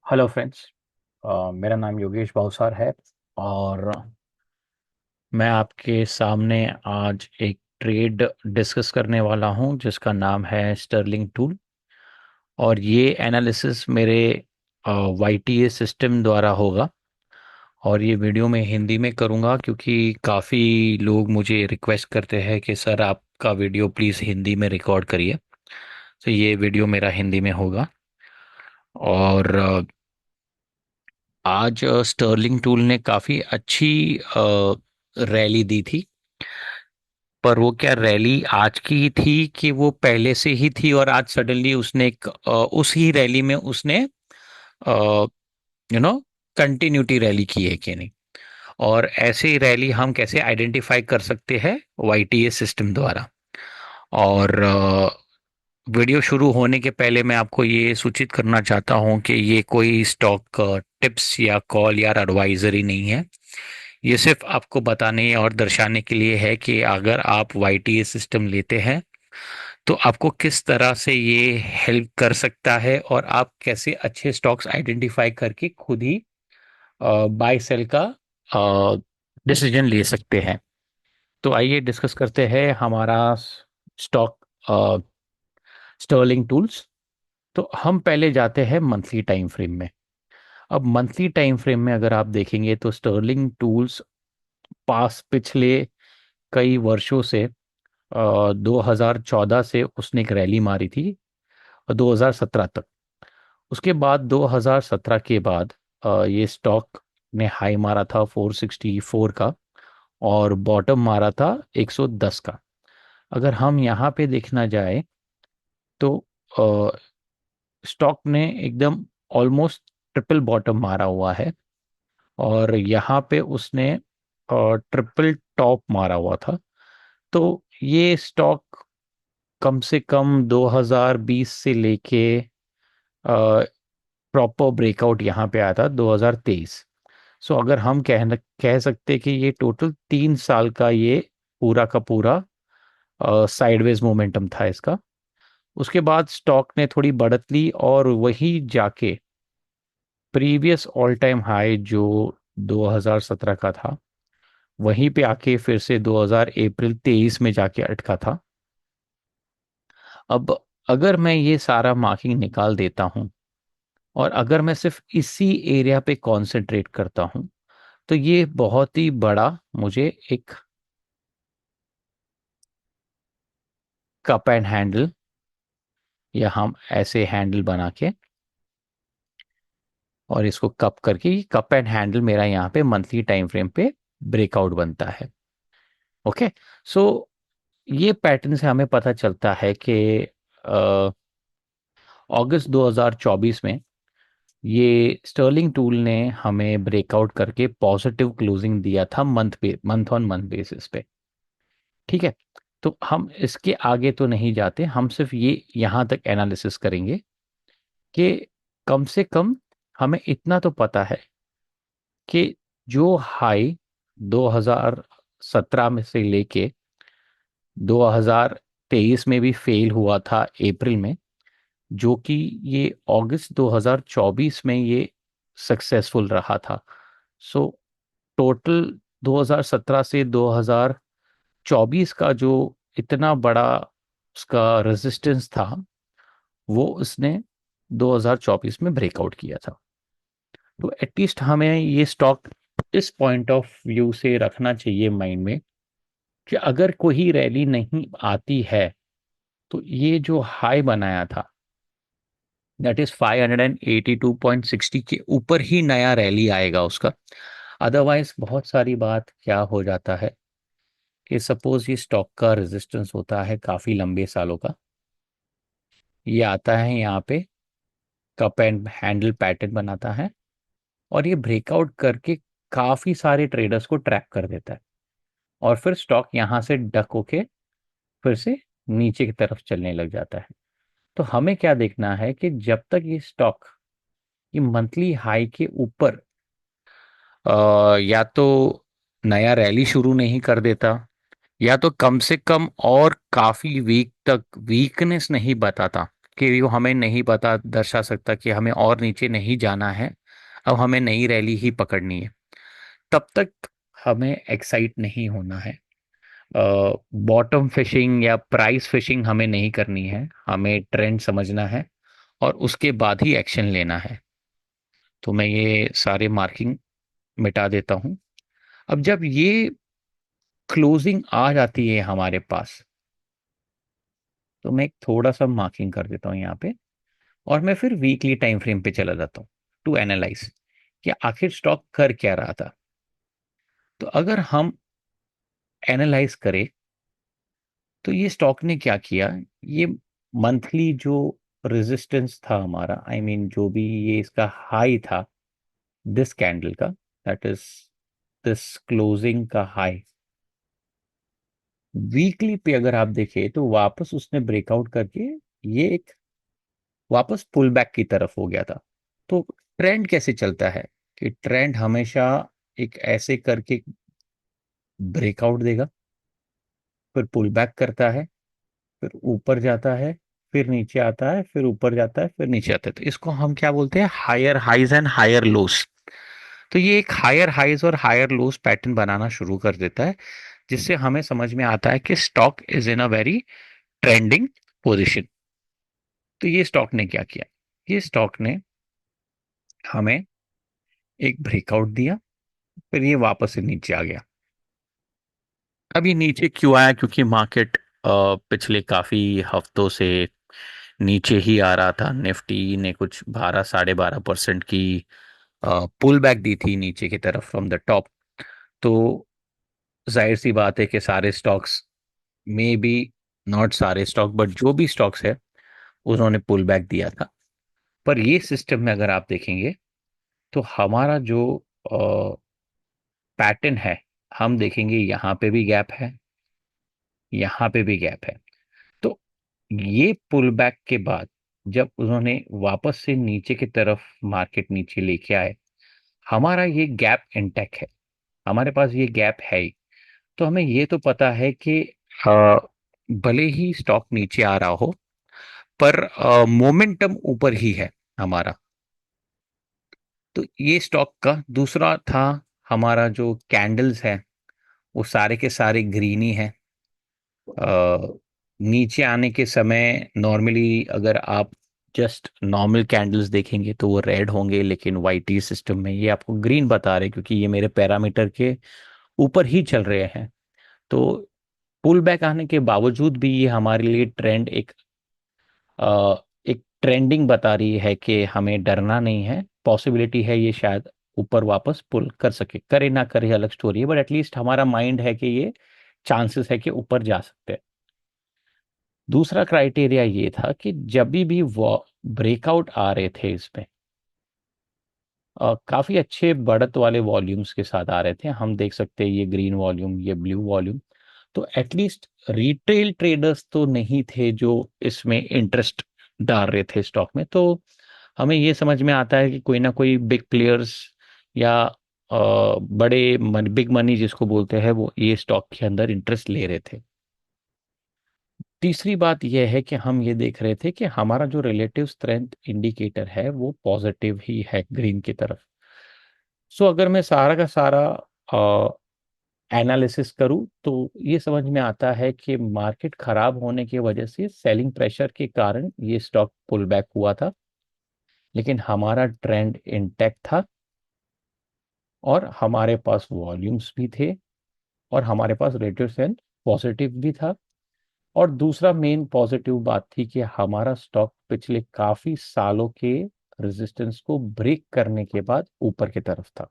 Hello friends. मेरा नाम योगेश भावसार है और मैं आपके सामने आज एक ट्रेड डिस्कस करने वाला हूं जिसका नाम है स्टर्लिंग टूल। और ये एनालिसिस मेरे वाईटीए सिस्टम द्वारा होगा। और ये वीडियो मैं हिंदी में करूंगा क्योंकि काफ़ी लोग मुझे रिक्वेस्ट करते हैं कि सर आपका वीडियो प्लीज़ हिंदी में रिकॉर्ड करिए। तो ये वीडियो मेरा हिंदी में होगा। और आज स्टर्लिंग टूल ने काफ़ी अच्छी रैली दी थी। पर वो क्या रैली आज की ही थी कि वो पहले से ही थी और आज सडनली उसने उस ही रैली में उसने यू नो कंटिन्यूटी रैली की है कि नहीं। और ऐसे रैली हम कैसे आइडेंटिफाई कर सकते हैं वाईटीए सिस्टम द्वारा। और वीडियो शुरू होने के पहले मैं आपको ये सूचित करना चाहता हूं कि ये कोई स्टॉक टिप्स या कॉल या एडवाइजरी नहीं है। ये सिर्फ आपको बताने और दर्शाने के लिए है कि अगर आप वाईटीए सिस्टम लेते हैं तो आपको किस तरह से ये हेल्प कर सकता है और आप कैसे अच्छे स्टॉक्स आइडेंटिफाई करके खुद ही बाय सेल का डिसीजन ले सकते हैं। तो आइए डिस्कस करते हैं हमारा स्टॉक स्टर्लिंग टूल्स। तो हम पहले जाते हैं मंथली टाइम फ्रेम में। अब मंथली टाइम फ्रेम में अगर आप देखेंगे तो स्टर्लिंग टूल्स पास पिछले कई वर्षों से 2014 से उसने एक रैली मारी थी और 2017 तक। उसके बाद 2017 के बाद ये स्टॉक ने हाई मारा था 464 का और बॉटम मारा था 110 का। अगर हम यहाँ पे देखना जाए तो स्टॉक ने एकदम ऑलमोस्ट ट्रिपल बॉटम मारा हुआ है। और यहाँ पे उसने ट्रिपल टॉप मारा हुआ था। तो ये स्टॉक कम से कम 2020 से लेके प्रॉपर ब्रेकआउट यहाँ पे आया था 2023। सो अगर हम कह सकते कि ये टोटल 3 साल का ये पूरा का पूरा साइडवेज मोमेंटम था इसका। उसके बाद स्टॉक ने थोड़ी बढ़त ली और वही जाके प्रीवियस ऑल टाइम हाई जो 2017 का था वहीं पे आके फिर से 2000 अप्रैल 23 में जाके अटका था। अब अगर मैं ये सारा मार्किंग निकाल देता हूं और अगर मैं सिर्फ इसी एरिया पे कंसंट्रेट करता हूं तो ये बहुत ही बड़ा मुझे एक कप एंड हैंडल या हम ऐसे हैंडल बना के और इसको कप करके ये कप एंड हैंडल मेरा यहाँ पे मंथली टाइम फ्रेम पे ब्रेकआउट बनता है। ओके। सो ये पैटर्न से हमें पता चलता है कि अगस्त 2024 में ये स्टर्लिंग टूल ने हमें ब्रेकआउट करके पॉजिटिव क्लोजिंग दिया था मंथ ऑन मंथ बेसिस पे। ठीक है। तो हम इसके आगे तो नहीं जाते, हम सिर्फ ये यहाँ तक एनालिसिस करेंगे कि कम से कम हमें इतना तो पता है कि जो हाई 2017 में से लेके 2023 में भी फेल हुआ था अप्रैल में, जो कि ये अगस्त 2024 में ये सक्सेसफुल रहा था। सो टोटल 2017 से 2024 का जो इतना बड़ा उसका रेजिस्टेंस था वो उसने 2024 में ब्रेकआउट किया था। तो एटलीस्ट हमें ये स्टॉक इस पॉइंट ऑफ व्यू से रखना चाहिए माइंड में कि अगर कोई रैली नहीं आती है तो ये जो हाई बनाया था दैट इज 582.60 के ऊपर ही नया रैली आएगा उसका। अदरवाइज बहुत सारी बात क्या हो जाता है कि सपोज ये स्टॉक का रेजिस्टेंस होता है काफी लंबे सालों का, ये आता है यहाँ पे कप एंड हैंडल पैटर्न बनाता है और ये ब्रेकआउट करके काफी सारे ट्रेडर्स को ट्रैप कर देता है और फिर स्टॉक यहाँ से डक होके फिर से नीचे की तरफ चलने लग जाता है। तो हमें क्या देखना है कि जब तक ये स्टॉक ये मंथली हाई के ऊपर या तो नया रैली शुरू नहीं कर देता या तो कम से कम और काफी वीक तक वीकनेस नहीं बताता कि वो हमें नहीं बता दर्शा सकता कि हमें और नीचे नहीं जाना है, अब हमें नई रैली ही पकड़नी है, तब तक हमें एक्साइट नहीं होना है। बॉटम फिशिंग या प्राइस फिशिंग हमें नहीं करनी है, हमें ट्रेंड समझना है और उसके बाद ही एक्शन लेना है। तो मैं ये सारे मार्किंग मिटा देता हूँ। अब जब ये क्लोजिंग आ जाती है हमारे पास, तो मैं एक थोड़ा सा मार्किंग कर देता हूँ यहाँ पे, और मैं फिर वीकली टाइम फ्रेम पे चला जाता हूँ टू एनालाइज कि आखिर स्टॉक कर क्या रहा था। तो अगर हम एनालाइज करें तो ये स्टॉक ने क्या किया, ये मंथली जो रेजिस्टेंस था हमारा, आई मीन जो भी ये इसका हाई था, दिस कैंडल का, दैट इज दिस क्लोजिंग का हाई, वीकली पे अगर आप देखें तो वापस उसने ब्रेकआउट करके ये एक वापस पुल बैक की तरफ हो गया था। तो ट्रेंड कैसे चलता है कि ट्रेंड हमेशा एक ऐसे करके ब्रेकआउट देगा, फिर पुल बैक करता है, फिर ऊपर जाता है, फिर नीचे आता है, फिर ऊपर जाता है, फिर नीचे आता है। तो इसको हम क्या बोलते हैं, higher highs and higher lows. तो ये एक हायर हाइज और हायर लोस पैटर्न बनाना शुरू कर देता है, जिससे हमें समझ में आता है कि stock is in a very trending position. तो ये स्टॉक ने क्या किया, ये स्टॉक ने हमें एक ब्रेकआउट दिया, फिर ये वापस से नीचे आ गया। अब ये नीचे क्यों आया, क्योंकि मार्केट पिछले काफी हफ्तों से नीचे ही आ रहा था। निफ्टी ने कुछ 12 साढ़े 12% की पुल बैक दी थी नीचे की तरफ फ्रॉम द टॉप। तो जाहिर सी बात है कि सारे स्टॉक्स में भी, नॉट सारे स्टॉक बट जो भी स्टॉक्स है उन्होंने पुल बैक दिया था। पर ये सिस्टम में अगर आप देखेंगे तो हमारा जो पैटर्न है, हम देखेंगे यहाँ पे भी गैप है, यहाँ पे भी गैप है। तो ये पुल बैक के बाद जब उन्होंने वापस से नीचे की तरफ मार्केट नीचे लेके आए, हमारा ये गैप इंटैक्ट है, हमारे पास ये गैप है ही। तो हमें ये तो पता है कि अ, भले ही स्टॉक नीचे आ रहा हो पर मोमेंटम ऊपर ही है हमारा। तो ये स्टॉक का दूसरा था, हमारा जो कैंडल्स है वो सारे के सारे ग्रीनी है। नीचे आने के समय नॉर्मली अगर आप जस्ट नॉर्मल कैंडल्स देखेंगे तो वो रेड होंगे, लेकिन वाईटी सिस्टम में ये आपको ग्रीन बता रहे, क्योंकि ये मेरे पैरामीटर के ऊपर ही चल रहे हैं। तो पुल बैक आने के बावजूद भी ये हमारे लिए ट्रेंड एक ट्रेंडिंग बता रही है कि हमें डरना नहीं है, पॉसिबिलिटी है ये शायद ऊपर वापस पुल कर सके, करे ना करे अलग स्टोरी है, बट एटलीस्ट हमारा माइंड है कि ये चांसेस है कि ऊपर जा सकते हैं। दूसरा क्राइटेरिया ये था कि जब भी वो ब्रेकआउट आ रहे थे इसमें, काफी अच्छे बढ़त वाले वॉल्यूम्स के साथ आ रहे थे, हम देख सकते हैं ये ग्रीन वॉल्यूम, ये ब्लू वॉल्यूम। तो एटलीस्ट रिटेल ट्रेडर्स तो नहीं थे जो इसमें इंटरेस्ट डाल रहे थे स्टॉक में। तो हमें ये समझ में आता है कि कोई ना कोई बिग प्लेयर्स या बड़े बिग मनी जिसको बोलते हैं, वो ये स्टॉक के अंदर इंटरेस्ट ले रहे थे। तीसरी बात यह है कि हम ये देख रहे थे कि हमारा जो रिलेटिव स्ट्रेंथ इंडिकेटर है वो पॉजिटिव ही है ग्रीन की तरफ। सो अगर मैं सारा का सारा एनालिसिस करूं तो ये समझ में आता है कि मार्केट खराब होने की वजह से सेलिंग प्रेशर के कारण ये स्टॉक पुल बैक हुआ था, लेकिन हमारा ट्रेंड इंटैक्ट था और हमारे पास वॉल्यूम्स भी थे और हमारे पास रेट ऑफ सेल पॉजिटिव भी था। और दूसरा मेन पॉजिटिव बात थी कि हमारा स्टॉक पिछले काफी सालों के रेजिस्टेंस को ब्रेक करने के बाद ऊपर की तरफ था।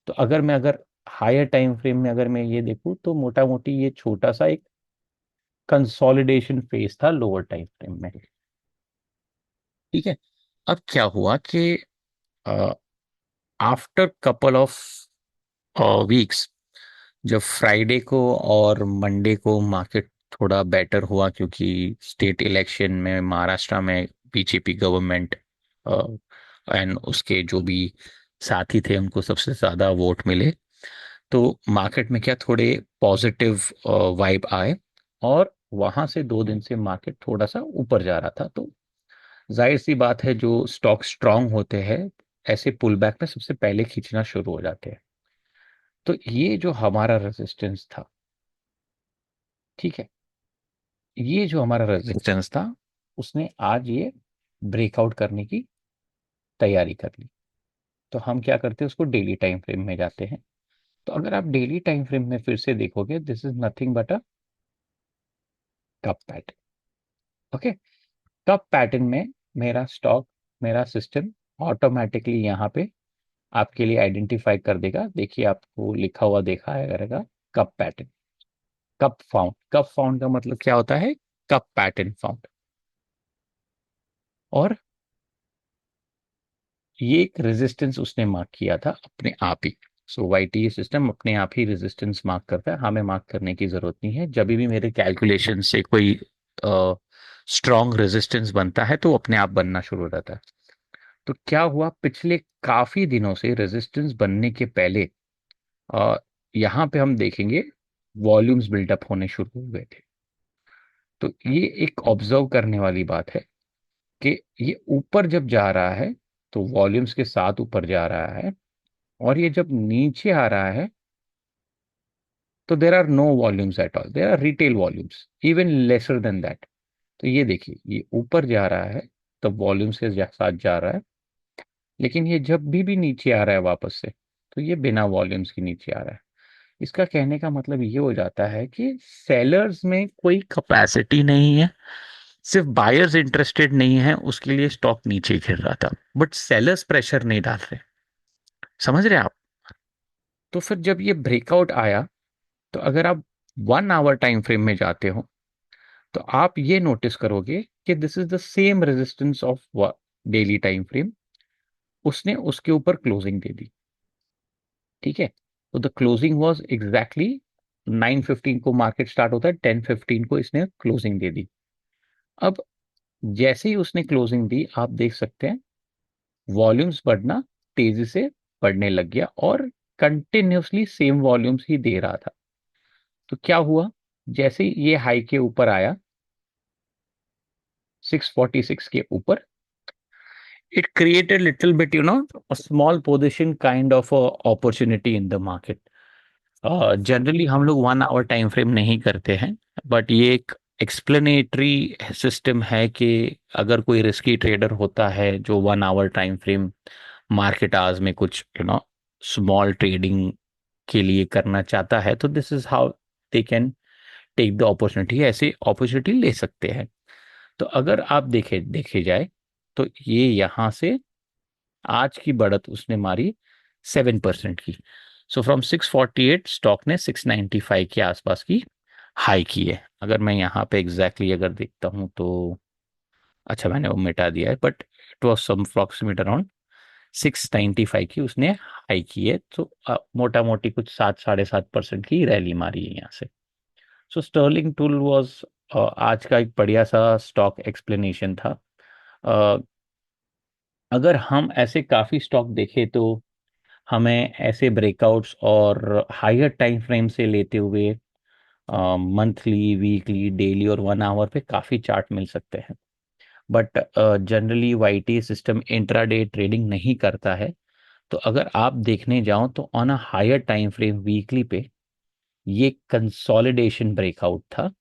तो अगर हायर टाइम फ्रेम में अगर मैं ये देखूं तो मोटा मोटी ये छोटा सा एक कंसोलिडेशन फेज था लोअर टाइम फ्रेम में। ठीक है। अब क्या हुआ कि आफ्टर कपल ऑफ वीक्स, जब फ्राइडे को और मंडे को मार्केट थोड़ा बेटर हुआ, क्योंकि स्टेट इलेक्शन में महाराष्ट्र में बीजेपी गवर्नमेंट एंड उसके जो भी साथी थे उनको सबसे ज्यादा वोट मिले, तो मार्केट में क्या थोड़े पॉजिटिव वाइब आए और वहां से 2 दिन से मार्केट थोड़ा सा ऊपर जा रहा था। तो जाहिर सी बात है, जो स्टॉक स्ट्रांग होते हैं ऐसे पुल बैक में सबसे पहले खींचना शुरू हो जाते हैं। तो ये जो हमारा रेजिस्टेंस था, ठीक है, ये जो हमारा रेजिस्टेंस था, उसने आज ये ब्रेकआउट करने की तैयारी कर ली। तो हम क्या करते हैं, उसको डेली टाइम फ्रेम में जाते हैं। तो अगर आप डेली टाइम फ्रेम में फिर से देखोगे, this is nothing but a cup pattern. Okay, cup pattern में मेरा स्टॉक, मेरा सिस्टम ऑटोमेटिकली यहाँ पे आपके लिए आइडेंटिफाई कर देगा। देखिए, आपको लिखा हुआ देखा है रहेगा, cup pattern, cup found. Cup found का मतलब क्या होता है, कप पैटर्न फाउंड। और ये एक रेजिस्टेंस उसने मार्क किया था अपने आप ही। सो वाईटी सिस्टम अपने आप ही रेजिस्टेंस मार्क करता है, हमें मार्क करने की जरूरत नहीं है। जब भी मेरे कैलकुलेशन से कोई स्ट्रॉन्ग रेजिस्टेंस बनता है तो अपने आप बनना शुरू हो जाता है। तो क्या हुआ, पिछले काफी दिनों से रेजिस्टेंस बनने के पहले अ, यहाँ पे हम देखेंगे वॉल्यूम्स बिल्डअप होने शुरू हो गए थे। तो ये एक ऑब्जर्व करने वाली बात है कि ये ऊपर जब जा रहा है तो वॉल्यूम्स के साथ ऊपर जा रहा है, और ये जब नीचे आ रहा है तो there are no volumes at all, there are retail volumes even lesser than that. तो ये देखिए, ये ऊपर जा रहा है तो वॉल्यूम्स के साथ जा रहा है, लेकिन ये जब भी नीचे आ रहा है वापस से, तो ये बिना वॉल्यूम्स के नीचे आ रहा है। इसका कहने का मतलब ये हो जाता है कि सेलर्स में कोई कैपेसिटी नहीं है, सिर्फ बायर्स इंटरेस्टेड नहीं है, उसके लिए स्टॉक नीचे गिर रहा था, बट सेलर्स प्रेशर नहीं डाल रहे। समझ रहे हैं आप? तो फिर जब ये ब्रेकआउट आया, तो अगर आप 1 आवर टाइम फ्रेम में जाते हो तो आप ये नोटिस करोगे कि this is the same resistance of daily time frame. उसने उसके ऊपर क्लोजिंग दे दी, ठीक है। तो द क्लोजिंग वाज एग्जैक्टली 9:15 को मार्केट स्टार्ट होता है, 10:15 को इसने क्लोजिंग दे दी। अब जैसे ही उसने क्लोजिंग दी, आप देख सकते हैं वॉल्यूम्स बढ़ना तेजी से बढ़ने लग गया, और कंटिन्यूसली सेम वॉल्यूम्स ही दे रहा था। तो क्या हुआ, जैसे ही ये हाई के ऊपर आया 646 के ऊपर, it created little bit, a small position kind of a opportunity in the market. Generally हम लोग 1 आवर टाइम फ्रेम नहीं करते हैं, बट ये एक एक्सप्लेनेटरी सिस्टम है कि अगर कोई रिस्की ट्रेडर होता है जो 1 hour time frame market hours में कुछ स्मॉल ट्रेडिंग के लिए करना चाहता है, तो this is how they can take the opportunity, ऐसे अपॉर्चुनिटी ले सकते हैं। तो अगर आप देखे जाए, तो ये यहाँ से आज की बढ़त उसने मारी 7% की। सो फ्रॉम 648 स्टॉक ने 695 के आसपास की हाई की है। अगर मैं यहाँ पे एग्जैक्टली अगर देखता हूँ तो, अच्छा मैंने वो मिटा दिया है, but it was some approximate around 695 की उसने हाई की है। तो मोटा मोटी कुछ 7 साढ़े 7% की रैली मारी है यहाँ से। सो स्टर्लिंग टूल वॉज आज का एक बढ़िया सा स्टॉक एक्सप्लेनेशन था। अ, अगर हम ऐसे काफी स्टॉक देखें तो हमें ऐसे ब्रेकआउट्स और हायर टाइम फ्रेम से लेते हुए मंथली, वीकली, डेली और 1 आवर पे काफ़ी चार्ट मिल सकते हैं। But generally YT system intraday trading नहीं करता है। तो अगर आप देखने जाओ तो on a higher time frame weekly पे ये कंसोलिडेशन ब्रेकआउट था।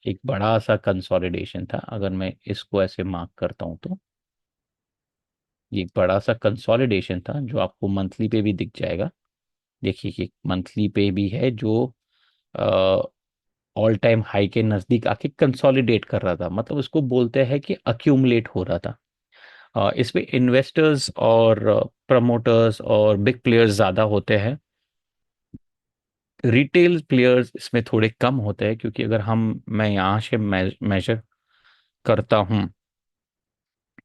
एक बड़ा सा कंसोलिडेशन था। अगर मैं इसको ऐसे मार्क करता हूँ तो ये एक बड़ा सा कंसोलिडेशन था जो आपको मंथली पे भी दिख जाएगा। देखिए कि मंथली पे भी है जो ऑल टाइम हाई के नजदीक आके कंसोलिडेट कर रहा था, मतलब उसको बोलते हैं कि अक्यूमुलेट हो रहा था। इसमें इन्वेस्टर्स और प्रमोटर्स और बिग प्लेयर्स ज्यादा होते हैं, रिटेल प्लेयर्स इसमें थोड़े कम होते हैं, क्योंकि अगर मैं यहाँ से मेजर करता हूँ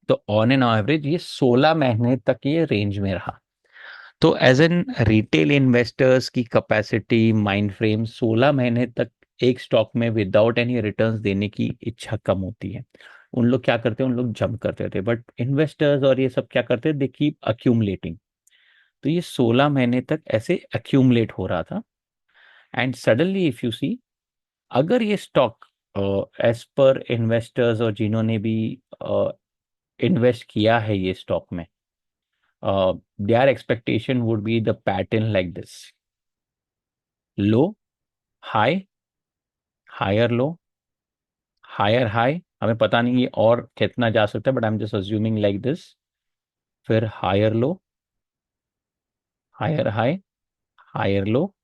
तो ऑन एन एवरेज ये 16 महीने तक ये रेंज में रहा। तो एज एन रिटेल इन्वेस्टर्स की कैपेसिटी माइंड फ्रेम 16 महीने तक एक स्टॉक में विदाउट एनी रिटर्न्स देने की इच्छा कम होती है। उन लोग क्या करते हैं, उन लोग जंप करते थे, बट इन्वेस्टर्स और ये सब क्या करते हैं, दे कीप अक्यूमुलेटिंग। तो ये 16 महीने तक ऐसे अक्यूमुलेट हो रहा था। And suddenly if you see, अगर ये स्टॉक एज पर इन्वेस्टर्स और जिन्होंने भी इन्वेस्ट किया है ये स्टॉक में, there expectation would be the pattern like this: low, high, higher low, higher high, हमें पता नहीं ये और कितना जा सकता है, but I am just assuming like this, फिर higher low, higher high, higher low,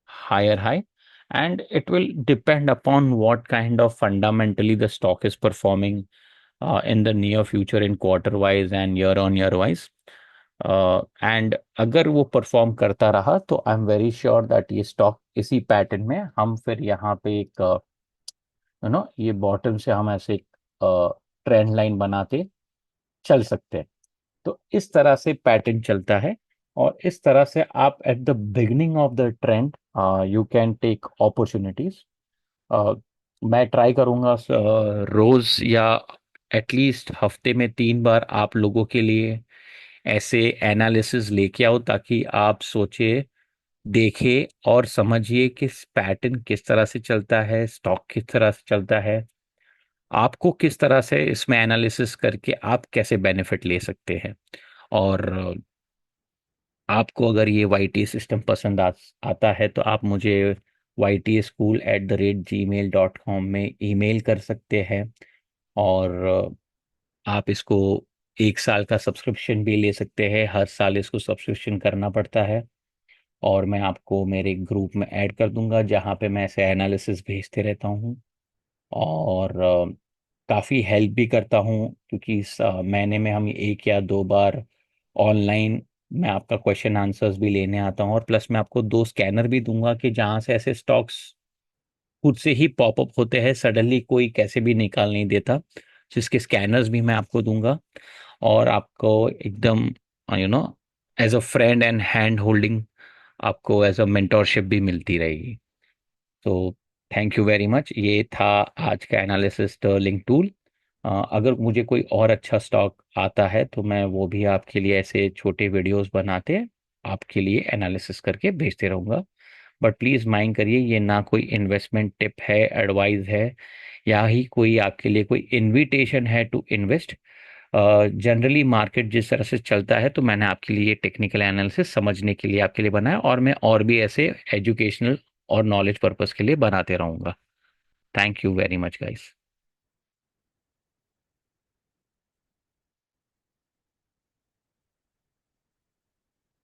higher high, and it will depend upon what kind of fundamentally the stock is performing in the near future in quarter wise and year on year wise. And अगर वो perform करता रहा तो I am very sure that ये stock इसी pattern में हम फिर यहाँ पे एक ये बॉटम से हम ऐसे एक ट्रेंड लाइन बनाते चल सकते हैं। तो इस तरह से पैटर्न चलता है, और इस तरह से आप at the beginning of the trend you can take opportunities. मैं ट्राई करूंगा रोज या एटलीस्ट हफ्ते में 3 बार आप लोगों के लिए ऐसे एनालिसिस लेके आओ, ताकि आप सोचिए, देखिए और समझिए कि पैटर्न किस तरह से चलता है, स्टॉक किस तरह से चलता है, आपको किस तरह से इसमें एनालिसिस करके आप कैसे बेनिफिट ले सकते हैं। और आपको अगर ये वाई टी सिस्टम पसंद आता है तो आप मुझे ytschool@gmail.com में ईमेल कर सकते हैं। और आप इसको 1 साल का सब्सक्रिप्शन भी ले सकते हैं, हर साल इसको सब्सक्रिप्शन करना पड़ता है। और मैं आपको मेरे ग्रुप में ऐड कर दूंगा जहाँ पे मैं ऐसे एनालिसिस भेजते रहता हूँ, और काफ़ी हेल्प भी करता हूँ, क्योंकि इस महीने में हम 1 या 2 बार ऑनलाइन मैं आपका क्वेश्चन आंसर्स भी लेने आता हूँ, और प्लस मैं आपको 2 स्कैनर भी दूंगा कि जहाँ से ऐसे स्टॉक्स खुद से ही पॉपअप होते हैं, सडनली कोई कैसे भी निकाल नहीं देता, जिसके स्कैनर्स भी मैं आपको दूंगा। और आपको एकदम as a friend and hand holding आपको एज अ मेंटोरशिप भी मिलती रहेगी। तो थैंक यू वेरी मच, ये था आज का एनालिसिस स्टर्लिंग टूल। अगर मुझे कोई और अच्छा स्टॉक आता है तो मैं वो भी आपके लिए ऐसे छोटे वीडियोस बनाते आपके लिए एनालिसिस करके भेजते रहूँगा। बट प्लीज़ माइंड करिए, ये ना कोई इन्वेस्टमेंट टिप है, एडवाइस है, या ही कोई आपके लिए कोई इनविटेशन है टू इन्वेस्ट। जनरली मार्केट जिस तरह से चलता है, तो मैंने आपके लिए टेक्निकल एनालिसिस समझने के लिए आपके लिए बनाया, और मैं और भी ऐसे एजुकेशनल और नॉलेज पर्पस के लिए बनाते रहूंगा। Thank you very much guys.